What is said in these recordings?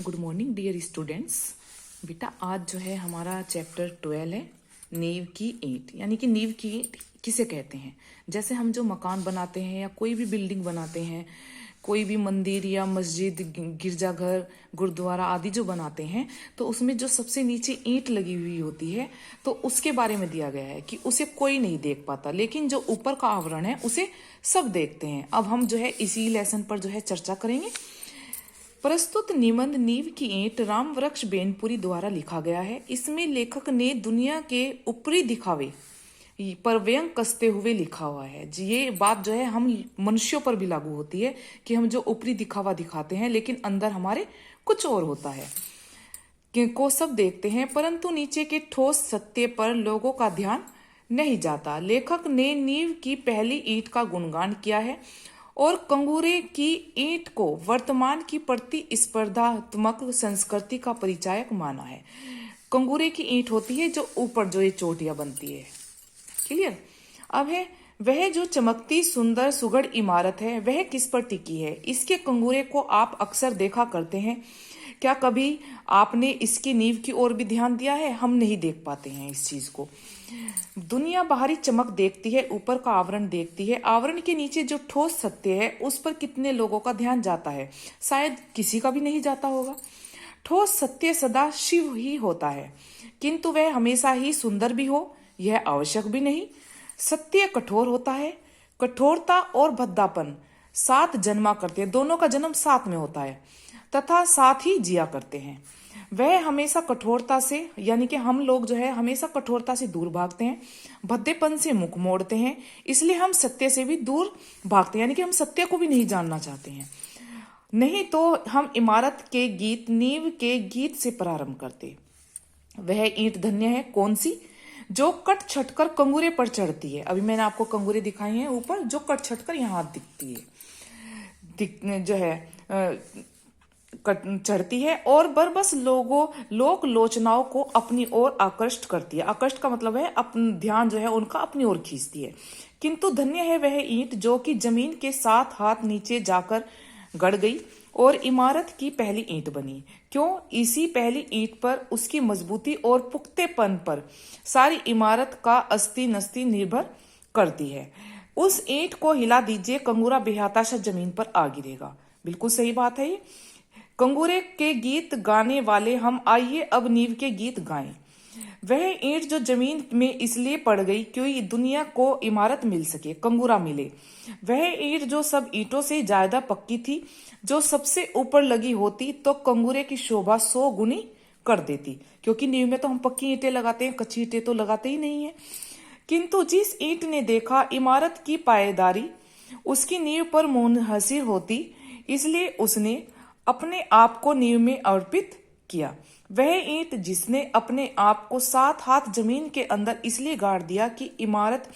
Good morning dear students. बेटा आज जो है हमारा चैप्टर 12 है नींव की ईंट, यानी कि नींव की ईंट किसे कहते हैं। जैसे हम जो मकान बनाते हैं या कोई भी बिल्डिंग बनाते हैं, कोई भी मंदिर या मस्जिद, गिरजाघर, गुरुद्वारा आदि जो बनाते हैं, तो उसमें जो सबसे नीचे ईंट लगी हुई होती है तो उसके बारे में दिया गया है कि उसे कोई नहीं देख पाता, लेकिन जो ऊपर का आवरण है उसे सब देखते हैं। अब हम जो है इसी लेसन पर जो है चर्चा करेंगे। प्रस्तुत निबंध नींव की ईंट रामवृक्ष बेनपुरी द्वारा लिखा गया है। इसमें लेखक ने दुनिया के ऊपरी दिखावे पर व्यंग कसते हुए लिखा हुआ है। ये बात जो है हम मनुष्यों पर भी लागू होती है कि हम जो ऊपरी दिखावा दिखाते हैं लेकिन अंदर हमारे कुछ और होता है को सब देखते हैं, परंतु नीचे के ठोस सत्य पर लोगों का ध्यान नहीं जाता। लेखक ने नींव की पहली ईंट का गुणगान किया है और कंगूरे की ईंट को वर्तमान की प्रतिस्पर्धात्मक संस्कृति का परिचायक माना है। कंगूरे की ईंट होती है जो ऊपर जो ये चोटियां बनती है। क्लियर। अब है वह जो चमकती सुंदर सुघड़ इमारत है वह किस पर टिकी है। इसके कंगूरे को आप अक्सर देखा करते हैं। क्या कभी आपने इसकी नींव की ओर भी ध्यान दिया है? हम नहीं देख पाते हैं इस चीज को। दुनिया बाहरी चमक देखती है, ऊपर का आवरण देखती है। आवरण के नीचे जो ठोस सत्य है उस पर कितने लोगों का ध्यान जाता है? शायद किसी का भी नहीं जाता होगा। ठोस सत्य सदा शिव ही होता है, किंतु वह हमेशा ही सुंदर भी हो यह आवश्यक भी नहीं। सत्य कठोर होता है। कठोरता और भद्दापन साथ जन्मा करते हैं, दोनों का जन्म साथ में होता है तथा साथ ही जिया करते हैं। वह हमेशा कठोरता से, यानी कि हम लोग जो है हमेशा कठोरता से दूर भागते हैं, भद्देपन से मुख मोड़ते हैं, इसलिए हम सत्य से भी दूर भागते हैं, यानी कि हम सत्य को भी नहीं जानना चाहते हैं। नहीं तो हम इमारत के गीत, नींव के गीत से प्रारंभ करते। वह ईंट धन्य है कौन सी जो कट छट कर कंगूरे पर चढ़ती है। अभी मैंने आपको कंगूरे दिखाए हैं ऊपर, जो कट छट कर यहाँ दिखती है, जो है चढ़ती है और बरबस लोक लोचनाओं को अपनी ओर आकर्षित करती है। आकर्षित का मतलब है अपना ध्यान जो है उनका अपनी ओर खींचती है। किंतु धन्य है वह ईंट जो कि जमीन के 7 हाथ नीचे जाकर गड़ गई और इमारत की पहली ईंट बनी। क्यों? इसी पहली ईंट पर, उसकी मजबूती और पुख्तेपन पर सारी इमारत का अस्ति नस्ति निर्भर करती है। उस ईंट को हिला दीजिए, कंगूरा बेहताशा जमीन पर आ गिरेगा। बिल्कुल सही बात है ये। कंगूरे के गीत गाने वाले हम, आइए अब नींव के गीत गाएं। वह ईंट जो जमीन में इसलिए पड़ गई क्योंकि दुनिया को इमारत मिल सके, कंगूरा मिले। वह ईंट जो सब ईंटों से ज्यादा पक्की थी, जो सबसे ऊपर लगी होती तो कंगूरे की शोभा 100 गुनी कर देती, क्योंकि नींव में तो हम पक्की ईंटें लगाते हैं, कच्ची ईंटें तो लगाते ही नहीं है। किंतु जिस ईंट ने देखा इमारत की पायेदारी उसकी नींव पर मुनहसिर होती, इसलिए उसने अपने आप को नींव में अर्पित किया। वह ईंट जिसने अपने आप को 7 हाथ जमीन के अंदर इसलिए गाड़ दिया कि इमारत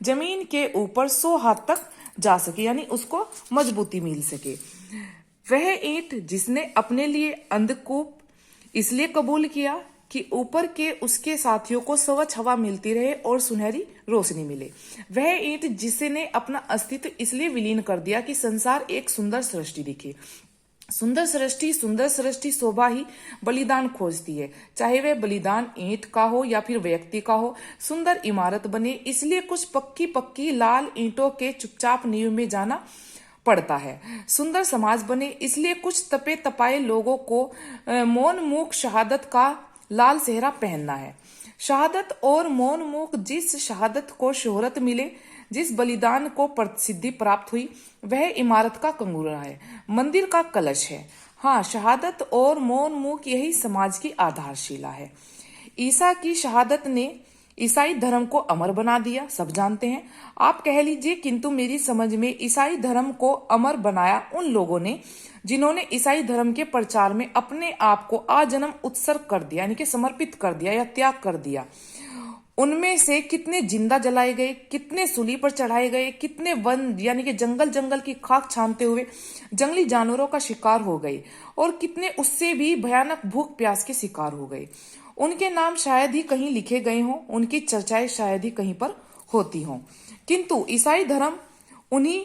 जमीन के ऊपर 100 हाथ तक जा सके, यानी उसको मजबूती मिल सके। वह ईंट जिसने अपने लिए अंधकूप इसलिए कबूल किया कि ऊपर के उसके साथियों को स्वच्छ हवा मिलती रहे और सुनहरी रोशनी मिले। वह ईंट जिसने अपना अस्तित्व इसलिए विलीन कर दिया कि संसार एक सुंदर सृष्टि दिखे। सुंदर सृष्टि शोभा ही बलिदान खोजती है, चाहे वह बलिदान ईंट का हो या फिर व्यक्ति का हो। सुंदर इमारत बने इसलिए कुछ पक्की लाल ईंटों के चुपचाप नींव में जाना पड़ता है। सुंदर समाज बने इसलिए कुछ तपे तपाए लोगों को मौन मूक शहादत का लाल सेहरा पहनना है। शहादत और मौन मूक, जिस शहादत को शोहरत मिले, जिस बलिदान को प्रसिद्धि प्राप्त हुई, वह इमारत का कंगूरा है, मंदिर का कलश है। हाँ, शहादत और मौन मूक यही समाज की आधारशिला है। ईसा की शहादत ने ईसाई धर्म को अमर बना दिया, सब जानते हैं। आप कह लीजिए, किंतु मेरी समझ में ईसाई धर्म को अमर बनाया उन लोगों ने जिन्होंने ईसाई धर्म के प्रचार में अपने आप को आजन्म उत्सर्ग कर दिया, यानी कि समर्पित कर दिया या त्याग कर दिया। उनमें से कितने जिंदा जलाए गए, कितने सूली पर चढ़ाए गए, कितने वन यानी कि जंगल की खाक छानते हुए जंगली जानवरों का शिकार हो गए और कितने उससे भी भयानक भूख प्यास के शिकार हो गए। उनके नाम शायद ही कहीं लिखे गए हों, उनकी चर्चाएं शायद ही कहीं पर होती हों, किंतु ईसाई धर्म उन्हीं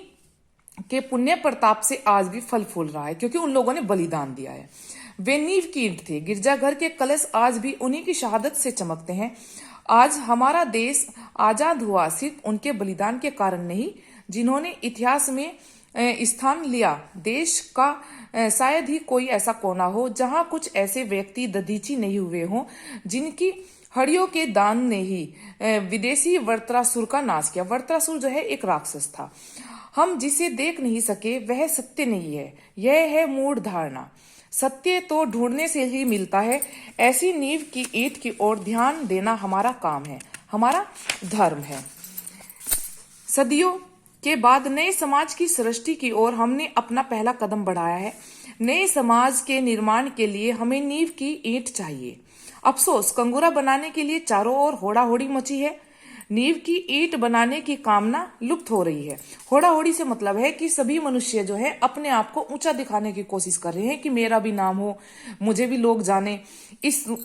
के पुण्य प्रताप से आज भी फल फूल रहा है, क्योंकि उन लोगों ने बलिदान दिया है। वे नींव की ईंट थे। गिरजाघर के कलश आज भी उन्हीं की शहादत से चमकते हैं। आज हमारा देश आजाद हुआ सिर्फ उनके बलिदान के कारण नहीं, जिन्होंने इतिहास में स्थान लिया। देश का शायद ही कोई ऐसा कोना हो जहां कुछ ऐसे व्यक्ति दधीची नहीं हुए हों, जिनकी हड़ियों के दान ने ही विदेशी वृत्रासुर का नाश किया। वृत्रासुर जो है एक राक्षस था। हम जिसे देख नहीं सके वह सत्य नहीं है, यह है मूढ़ धारणा। सत्य तो ढूंढने से ही मिलता है। ऐसी नींव की ईंट की ओर ध्यान देना हमारा काम है, हमारा धर्म है। सदियों के बाद नए समाज की सृष्टि की ओर हमने अपना पहला कदम बढ़ाया है। नए समाज के निर्माण के लिए हमें नींव की ईंट चाहिए। अफसोस, कंगूरा बनाने के लिए चारों ओर होड़ा होड़ी मची है। नींव की ईंट बनाने की कामना लुप्त हो रही है। होड़ा होड़ी से मतलब है कि सभी मनुष्य जो है अपने आप को ऊंचा दिखाने की कोशिश कर रहे हैं कि मेरा भी नाम हो, मुझे भी लोग जाने।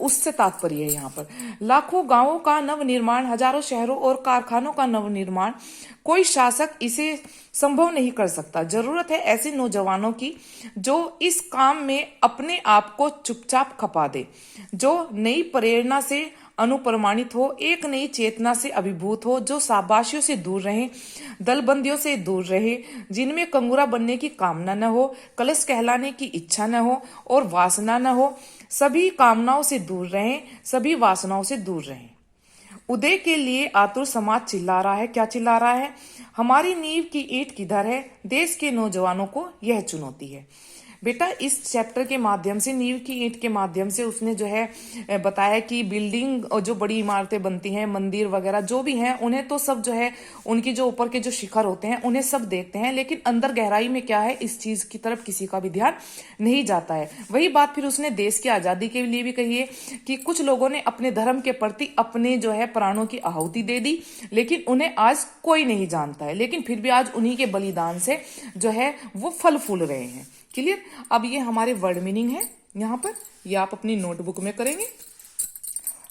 उससे तात्पर्य है यहाँ पर लाखों गांवों का नवनिर्माण, हजारों शहरों और कारखानों का नवनिर्माण। कोई शासक इसे संभव नहीं कर सकता। जरूरत है ऐसे नौजवानों की जो इस काम में अपने आप को चुपचाप खपा दे, जो नई प्रेरणा से अनुप्रमाणित हो, एक नई चेतना से अभिभूत हो, जो शाबाशियों से दूर रहे, दलबंदियों से दूर रहे, जिनमें कंगूरा बनने की कामना न हो, कलश कहलाने की इच्छा न हो और वासना न हो। सभी कामनाओं से दूर रहें, सभी वासनाओं से दूर रहें। उदय के लिए आतुर समाज चिल्ला रहा है। क्या चिल्ला रहा है? हमारी नींव की ईंट किधर है? देश के नौजवानों को यह चुनौती है। बेटा, इस चैप्टर के माध्यम से, नींव की ईंट के माध्यम से उसने जो है बताया कि बिल्डिंग और जो बड़ी इमारतें बनती हैं, मंदिर वगैरह जो भी हैं, उन्हें तो सब जो है उनकी जो ऊपर के जो शिखर होते हैं उन्हें सब देखते हैं, लेकिन अंदर गहराई में क्या है इस चीज की तरफ किसी का भी ध्यान नहीं जाता है। वही बात फिर उसने देश की आजादी के लिए भी कही है कि कुछ लोगों ने अपने धर्म के प्रति अपने जो है प्राणों की आहुति दे दी, लेकिन उन्हें आज कोई नहीं जानता है, लेकिन फिर भी आज उन्हीं के बलिदान से जो है वो फल फूल रहे हैं। क्लियर? अब ये हमारे वर्ड मीनिंग है यहाँ पर, ये आप अपनी नोटबुक में करेंगे।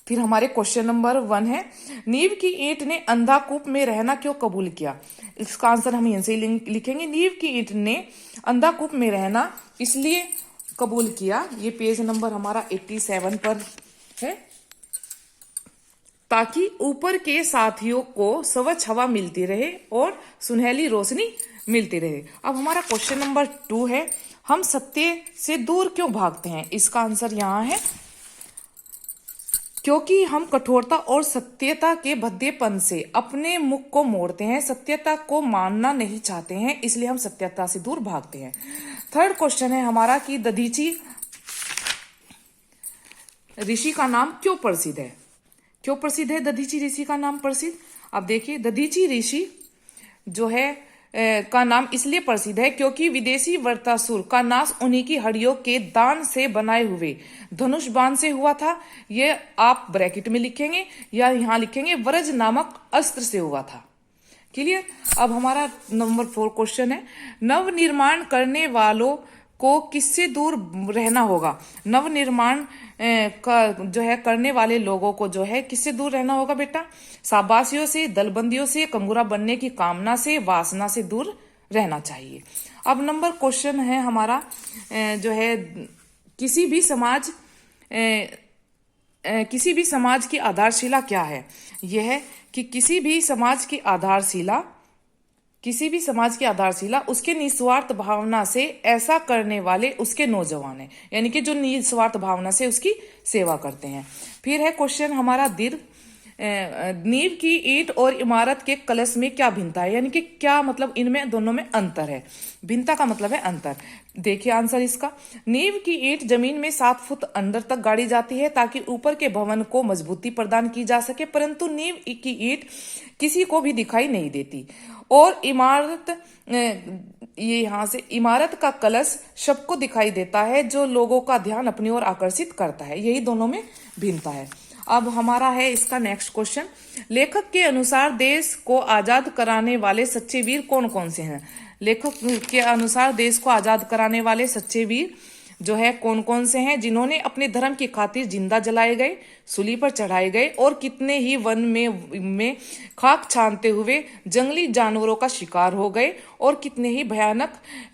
फिर हमारे क्वेश्चन नंबर 1 है, नींव की ईंट ने अंधाकूप में रहना क्यों कबूल किया? इसका आंसर हम यहीं से लिखेंगे। नींव की ईंट ने अंधाकूप में रहना इसलिए कबूल किया, ये पेज नंबर हमारा 87 पर है, ताकि ऊपर के साथियों को स्वच्छ हवा मिलती रहे और सुनहली रोशनी मिलती रहे। अब हमारा क्वेश्चन नंबर 2 है, हम सत्य से दूर क्यों भागते हैं? इसका आंसर यहाँ है, क्योंकि हम कठोरता और सत्यता के भद्देपन से अपने मुख को मोड़ते हैं, सत्यता को मानना नहीं चाहते हैं, इसलिए हम सत्यता से दूर भागते हैं। थर्ड क्वेश्चन है हमारा कि दधीची ऋषि का नाम क्यों प्रसिद्ध है? क्यों प्रसिद्ध है दधीची ऋषि का नाम प्रसिद्ध? अब देखिए, दधीची ऋषि जो है का नाम इसलिए प्रसिद्ध है क्योंकि विदेशी वृत्रासुर का नाश उन्हीं की हड्डियों के दान से बनाए हुए धनुष बाण से हुआ था। ये आप ब्रैकेट में लिखेंगे या यहाँ लिखेंगे वज्र नामक अस्त्र से हुआ था। क्लियर? अब हमारा नंबर 4 क्वेश्चन है, नव निर्माण करने वालों को किससे दूर रहना होगा? नव निर्माण का जो है करने वाले लोगों को जो है किससे दूर रहना होगा बेटा? शाबाशियों से, दलबंदियों से, कंगूरा बनने की कामना से, वासना से दूर रहना चाहिए। अब नंबर क्वेश्चन है हमारा जो है किसी भी समाज की आधारशिला क्या है? यह है कि किसी भी समाज की आधारशिला उसके निस्वार्थ भावना से ऐसा करने वाले उसके नौजवान हैं, यानी कि जो निस्वार्थ भावना से उसकी सेवा करते हैं। फिर है क्वेश्चन हमारा दीर्घ, नींव की ईंट और इमारत के कलश में क्या भिन्नता है, यानी कि क्या मतलब इनमें दोनों में अंतर है? भिन्नता का मतलब है अंतर। देखिए आंसर इसका, नींव की ईंट जमीन में 7 फुट अंदर तक गाड़ी जाती है ताकि ऊपर के भवन को मजबूती प्रदान की जा सके, परंतु नींव की ईंट किसी को भी दिखाई नहीं देती। और इमारत का कलश सबको दिखाई देता है, जो लोगों का ध्यान अपनी ओर आकर्षित करता है। यही दोनों में भिन्नता है। अब हमारा है इसका नेक्स्ट क्वेश्चन, लेखक के अनुसार देश को आजाद कराने वाले सच्चे वीर कौन कौन से हैं? लेखक के अनुसार देश को आजाद कराने वाले सच्चे वीर जो है कौन कौन से हैं, जिन्होंने अपने धर्म की खातिर जिंदा जलाए गए, सूली पर चढ़ाए गए और कितने ही वन में खाक छानते हुए जंगली जानवरों का शिकार हो गए और कितने ही भयानक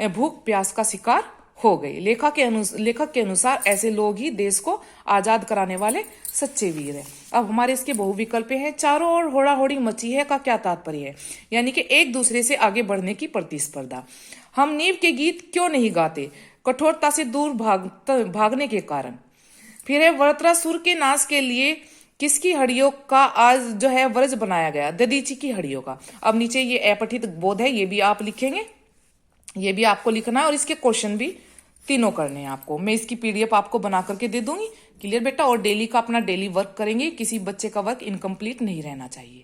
भूख प्यास का शिकार हो गई। लेखक के अनुसार ऐसे लोग ही देश को आजाद कराने वाले सच्चे वीर हैं। अब हमारे इसके बहुविकल्प हैं। चारों ओर होड़ा होड़ी मची है का क्या तात्पर्य है? यानी कि एक दूसरे से आगे बढ़ने की प्रतिस्पर्धा। हम नीव के गीत क्यों नहीं गाते? कठोरता से दूर भागने के कारण। फिर है वरत्रासुर के नाश के लिए किसकी हड्डियों का आज जो है व्रज बनाया गया? दधीची की हड्डियों का। अब नीचे ये अपठित बोध है, ये भी आप लिखेंगे, ये भी आपको लिखना है और इसके क्वेश्चन भी तीनों करने हैं आपको। मैं इसकी पीडीएफ आपको बना करके दे दूंगी। क्लियर बेटा? और डेली का अपना डेली वर्क करेंगे। किसी बच्चे का वर्क इनकम्प्लीट नहीं रहना चाहिए।